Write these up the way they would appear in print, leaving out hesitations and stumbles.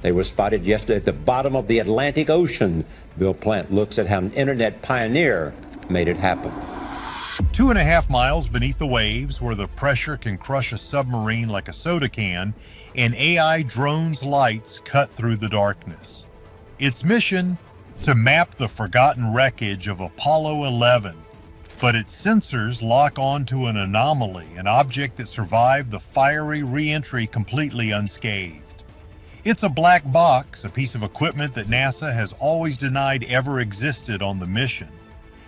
They were spotted yesterday at the bottom of the Atlantic Ocean. Bill Plant looks at how an internet pioneer made it happen. 2.5 miles beneath the waves, where the pressure can crush a submarine like a soda can, an AI drone's lights cut through the darkness. Its mission? To map the forgotten wreckage of Apollo 11. But its sensors lock onto an anomaly, an object that survived the fiery re-entry completely unscathed. It's a black box, a piece of equipment that NASA has always denied ever existed on the mission.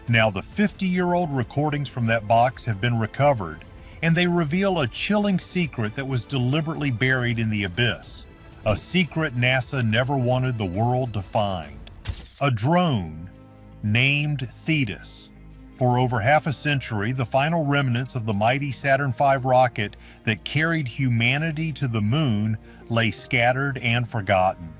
Now the 50-year-old recordings from that box have been recovered, and they reveal a chilling secret that was deliberately buried in the abyss. A secret NASA never wanted the world to find. A drone named Thetis. For over half a century, the final remnants of the mighty Saturn V rocket that carried humanity to the moon lay scattered and forgotten.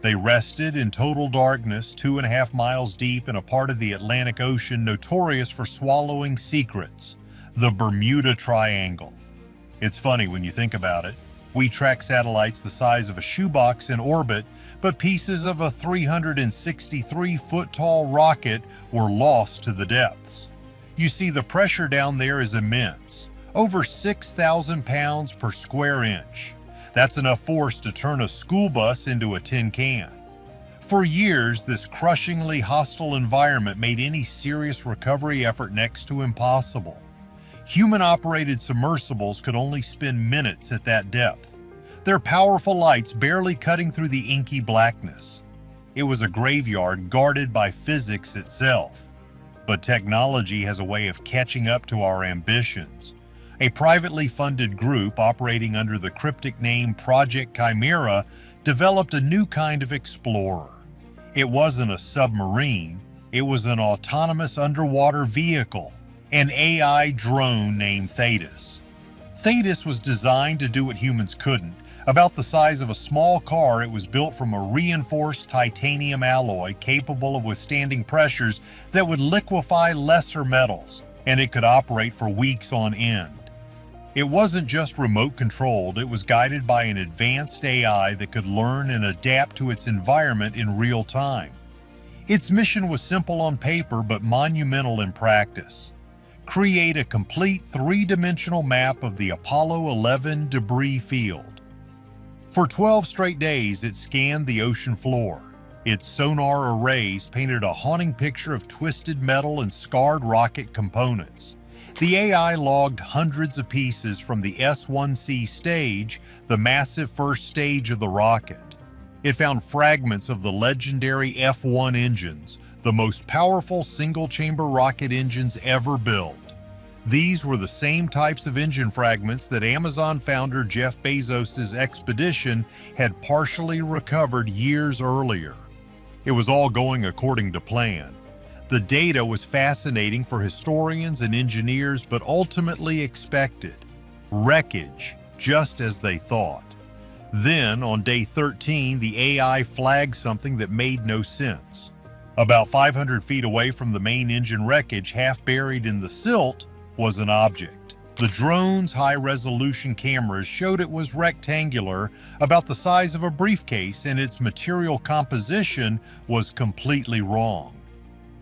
They rested in total darkness 2.5 miles deep in a part of the Atlantic Ocean notorious for swallowing secrets, the Bermuda Triangle. It's funny when you think about it. We track satellites the size of a shoebox in orbit, but pieces of a 363-foot-tall rocket were lost to the depths. You see, the pressure down there is immense, over 6,000 pounds per square inch. That's enough force to turn a school bus into a tin can. For years, this crushingly hostile environment made any serious recovery effort next to impossible. Human-operated submersibles could only spend minutes at that depth, their powerful lights barely cutting through the inky blackness. It was a graveyard guarded by physics itself. But technology has a way of catching up to our ambitions. A privately funded group operating under the cryptic name Project Chimera developed a new kind of explorer. It wasn't a submarine, it was an autonomous underwater vehicle, an AI drone named Thetis. Thetis was designed to do what humans couldn't. About the size of a small car, it was built from a reinforced titanium alloy capable of withstanding pressures that would liquefy lesser metals, and it could operate for weeks on end. It wasn't just remote controlled, it was guided by an advanced AI that could learn and adapt to its environment in real time. Its mission was simple on paper but monumental in practice. Create a complete three-dimensional map of the Apollo 11 debris field. For 12 straight days, it scanned the ocean floor. Its sonar arrays painted a haunting picture of twisted metal and scarred rocket components. The AI logged hundreds of pieces from the S-1C stage, the massive first stage of the rocket. It found fragments of the legendary F-1 engines, the most powerful single-chamber rocket engines ever built. These were the same types of engine fragments that Amazon founder Jeff Bezos' expedition had partially recovered years earlier. It was all going according to plan. The data was fascinating for historians and engineers, but ultimately expected. Wreckage, just as they thought. Then, on day 13, the AI flagged something that made no sense. About 500 feet away from the main engine wreckage, half buried in the silt, was an object. The drone's high-resolution cameras showed it was rectangular, about the size of a briefcase, and its material composition was completely wrong.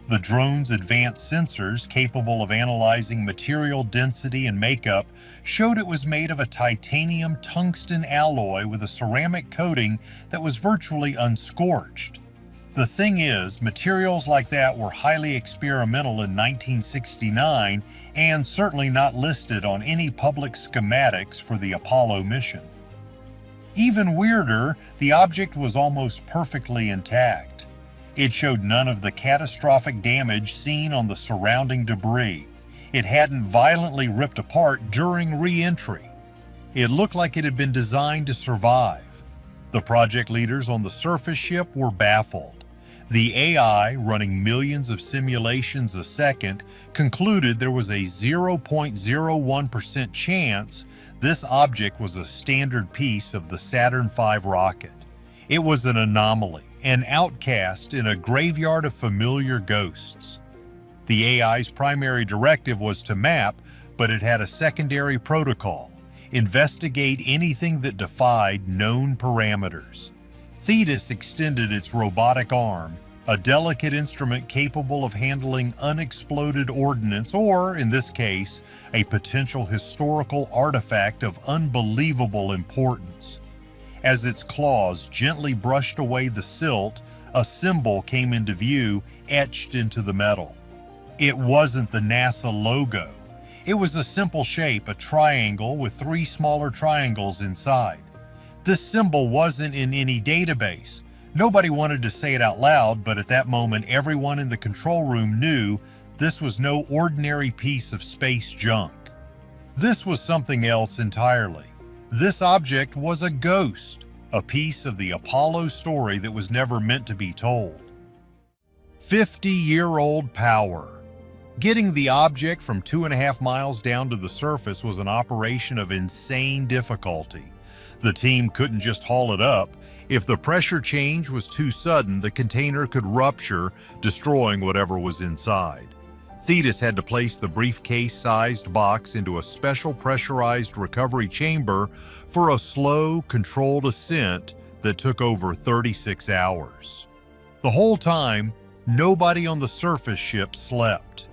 The drone's advanced sensors, capable of analyzing material density and makeup, showed it was made of a titanium tungsten alloy with a ceramic coating that was virtually unscorched. The thing is, materials like that were highly experimental in 1969 and certainly not listed on any public schematics for the Apollo mission. Even weirder, the object was almost perfectly intact. It showed none of the catastrophic damage seen on the surrounding debris. It hadn't violently ripped apart during re-entry. It looked like it had been designed to survive. The project leaders on the surface ship were baffled. The AI, running millions of simulations a second, concluded there was a 0.01% chance this object was a standard piece of the Saturn V rocket. It was an anomaly, an outcast in a graveyard of familiar ghosts. The AI's primary directive was to map, but it had a secondary protocol: investigate anything that defied known parameters. Thetis extended its robotic arm, a delicate instrument capable of handling unexploded ordnance or, in this case, a potential historical artifact of unbelievable importance. As its claws gently brushed away the silt, a symbol came into view, etched into the metal. It wasn't the NASA logo. It was a simple shape, a triangle with 3 smaller triangles inside. This symbol wasn't in any database. Nobody wanted to say it out loud, but at that moment everyone in the control room knew this was no ordinary piece of space junk. This was something else entirely. This object was a ghost, a piece of the Apollo story that was never meant to be told. 50-year-old power. Getting the object from 2.5 miles down to the surface was an operation of insane difficulty. The team couldn't just haul it up. If the pressure change was too sudden, the container could rupture, destroying whatever was inside. Thetis had to place the briefcase-sized box into a special pressurized recovery chamber for a slow, controlled ascent that took over 36 hours. The whole time, nobody on the surface ship slept.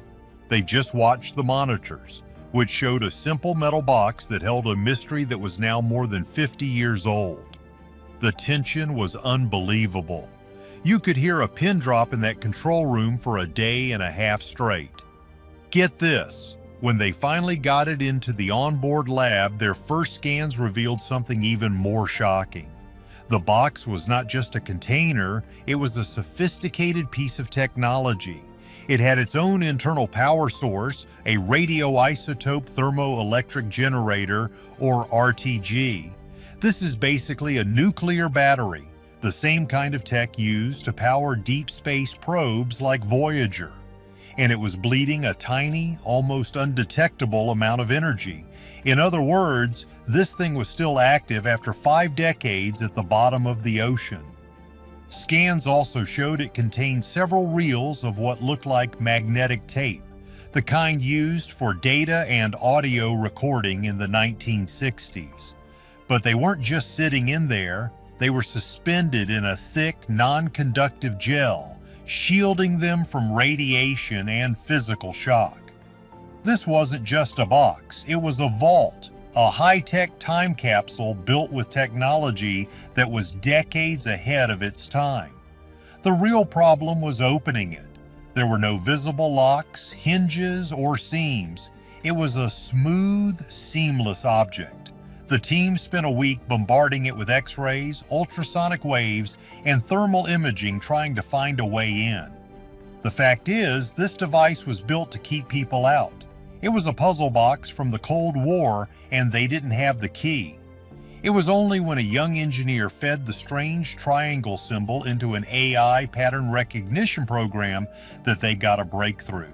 They just watched the monitors, which showed a simple metal box that held a mystery that was now more than 50 years old. The tension was unbelievable. You could hear a pin drop in that control room for a day and a half straight. Get this, when they finally got it into the onboard lab, their first scans revealed something even more shocking. The box was not just a container, it was a sophisticated piece of technology. It had its own internal power source, a radioisotope thermoelectric generator, or RTG. This is basically a nuclear battery, the same kind of tech used to power deep space probes like Voyager. And it was bleeding a tiny, almost undetectable amount of energy. In other words, this thing was still active after 5 decades at the bottom of the ocean. Scans also showed it contained several reels of what looked like magnetic tape, the kind used for data and audio recording in the 1960s. But they weren't just sitting in there, they were suspended in a thick, non-conductive gel, shielding them from radiation and physical shock. This wasn't just a box, it was a vault, a high-tech time capsule built with technology that was decades ahead of its time. The real problem was opening it. There were no visible locks, hinges, or seams. It was a smooth, seamless object. The team spent a week bombarding it with X-rays, ultrasonic waves, and thermal imaging trying to find a way in. The fact is, this device was built to keep people out. It was a puzzle box from the Cold War, and they didn't have the key. It was only when a young engineer fed the strange triangle symbol into an AI pattern recognition program that they got a breakthrough.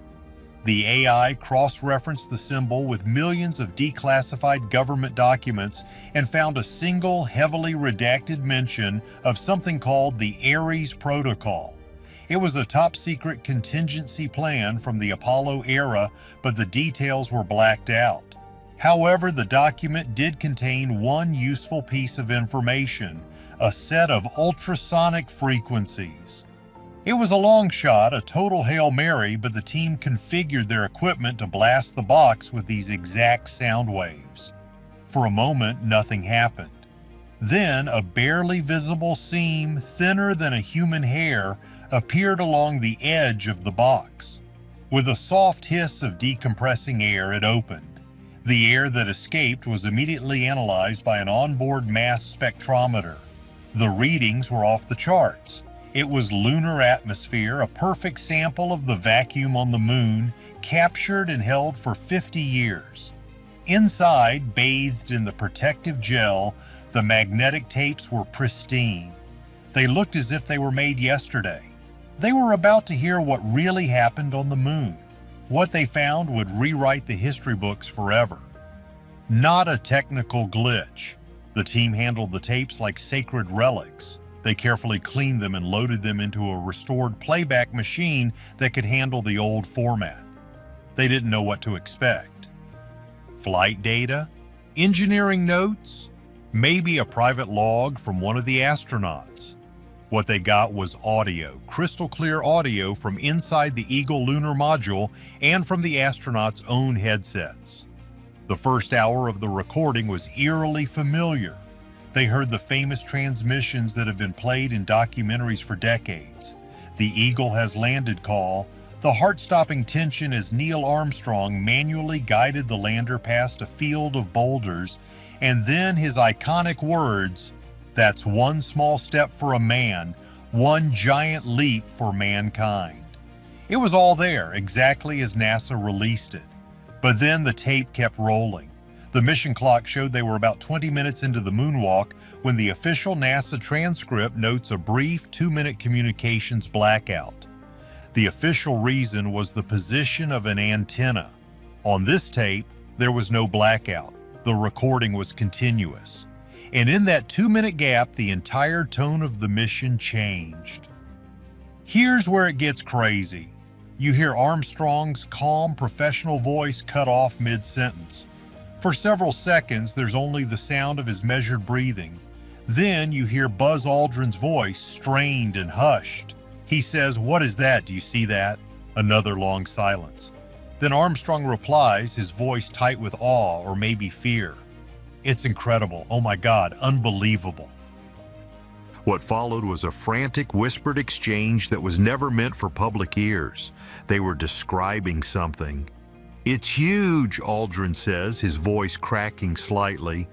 The AI cross-referenced the symbol with millions of declassified government documents and found a single, heavily redacted mention of something called the Ares Protocol. It was a top-secret contingency plan from the Apollo era, but the details were blacked out. However, the document did contain one useful piece of information, a set of ultrasonic frequencies. It was a long shot, a total Hail Mary, but the team configured their equipment to blast the box with these exact sound waves. For a moment, nothing happened. Then, a barely visible seam, thinner than a human hair, appeared along the edge of the box. With a soft hiss of decompressing air, it opened. The air that escaped was immediately analyzed by an onboard mass spectrometer. The readings were off the charts. It was lunar atmosphere, a perfect sample of the vacuum on the moon, captured and held for 50 years. Inside, bathed in the protective gel, the magnetic tapes were pristine. They looked as if they were made yesterday. They were about to hear what really happened on the moon. What they found would rewrite the history books forever. Not a technical glitch. The team handled the tapes like sacred relics. They carefully cleaned them and loaded them into a restored playback machine that could handle the old format. They didn't know what to expect. Flight data? Engineering notes? Maybe a private log from one of the astronauts. What they got was audio, crystal clear audio from inside the Eagle lunar module and from the astronauts' own headsets. The first hour of the recording was eerily familiar. They heard the famous transmissions that have been played in documentaries for decades. The Eagle has landed call, the heart-stopping tension as Neil Armstrong manually guided the lander past a field of boulders, and then his iconic words, "That's one small step for a man, one giant leap for mankind." It was all there, exactly as NASA released it. But then the tape kept rolling. The mission clock showed they were about 20 minutes into the moonwalk when the official NASA transcript notes a brief 2-minute communications blackout. The official reason was the position of an antenna. On this tape, there was no blackout. The recording was continuous. And in that 2-minute gap, the entire tone of the mission changed. Here's where it gets crazy. You hear Armstrong's calm, professional voice cut off mid-sentence. For several seconds, there's only the sound of his measured breathing. Then you hear Buzz Aldrin's voice, strained and hushed. He says, "What is that? Do you see that?" Another long silence. Then Armstrong replies, his voice tight with awe or maybe fear. "It's incredible. Oh my God, unbelievable." What followed was a frantic, whispered exchange that was never meant for public ears. They were describing something. "It's huge," Aldrin says, his voice cracking slightly.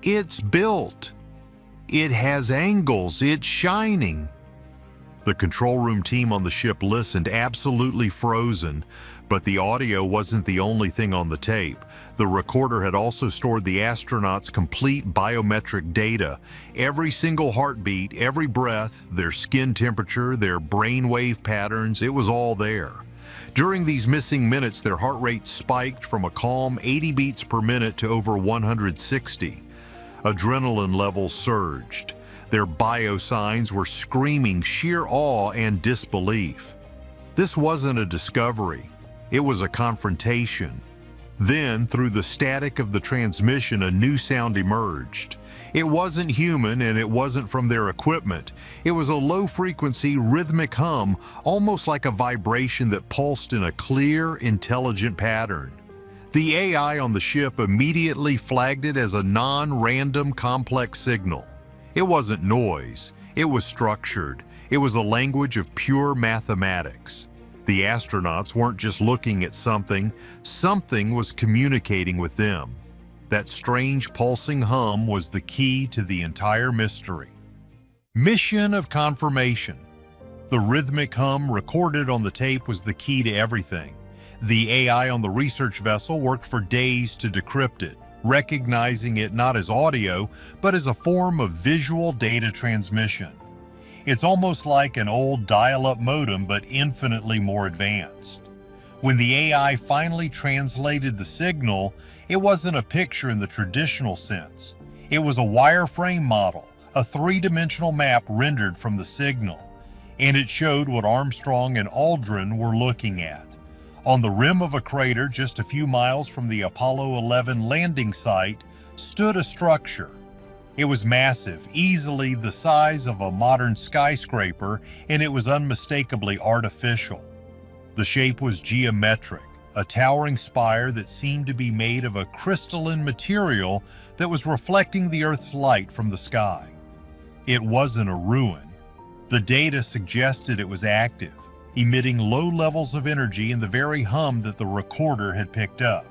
"It's built. It has angles. It's shining." The control room team on the ship listened, absolutely frozen. But the audio wasn't the only thing on the tape. The recorder had also stored the astronauts' complete biometric data. Every single heartbeat, every breath, their skin temperature, their brainwave patterns, it was all there. During these missing minutes, their heart rate spiked from a calm 80 beats per minute to over 160. Adrenaline levels surged. Their biosigns were screaming sheer awe and disbelief. This wasn't a discovery. It was a confrontation. Then, through the static of the transmission, a new sound emerged. It wasn't human and it wasn't from their equipment. It was a low-frequency, rhythmic hum, almost like a vibration that pulsed in a clear, intelligent pattern. The AI on the ship immediately flagged it as a non-random complex signal. It wasn't noise. It was structured. It was a language of pure mathematics. The astronauts weren't just looking at something. Something was communicating with them. That strange pulsing hum was the key to the entire mystery. Mission of confirmation. The rhythmic hum recorded on the tape was the key to everything. The AI on the research vessel worked for days to decrypt it, recognizing it not as audio, but as a form of visual data transmission. It's almost like an old dial-up modem, but infinitely more advanced. When the AI finally translated the signal, it wasn't a picture in the traditional sense. It was a wireframe model, a three-dimensional map rendered from the signal. And it showed what Armstrong and Aldrin were looking at. On the rim of a crater just a few miles from the Apollo 11 landing site stood a structure. It was massive, easily the size of a modern skyscraper, and it was unmistakably artificial. The shape was geometric, a towering spire that seemed to be made of a crystalline material that was reflecting the Earth's light from the sky. It wasn't a ruin. The data suggested it was active, emitting low levels of energy in the very hum that the recorder had picked up.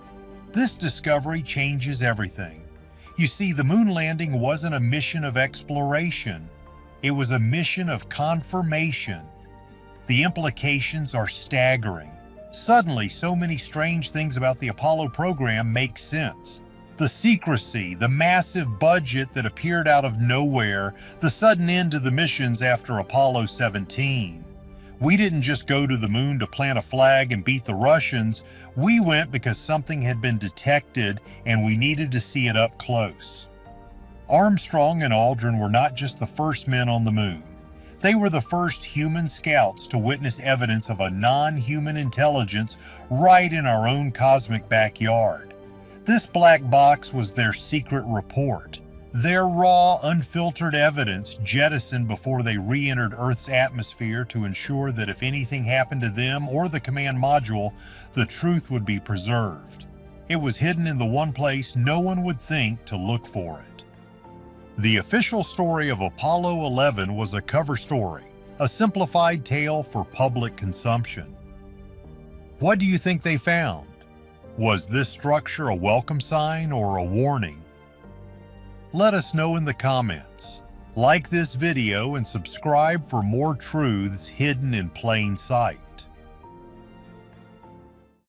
This discovery changes everything. You see, the moon landing wasn't a mission of exploration. It was a mission of confirmation. The implications are staggering. Suddenly, so many strange things about the Apollo program make sense. The secrecy, the massive budget that appeared out of nowhere, the sudden end to the missions after Apollo 17. We didn't just go to the moon to plant a flag and beat the Russians. We went because something had been detected and we needed to see it up close. Armstrong and Aldrin were not just the first men on the moon. They were the first human scouts to witness evidence of a non-human intelligence right in our own cosmic backyard. This black box was their secret report, Their raw, unfiltered evidence jettisoned before they re-entered Earth's atmosphere to ensure that if anything happened to them or the command module, the truth would be preserved. It was hidden in the one place no one would think to look for it. The official story of Apollo 11 was a cover story, a simplified tale for public consumption. What do you think they found? Was this structure a welcome sign or a warning? Let us know in the comments. Like this video and subscribe for more truths hidden in plain sight.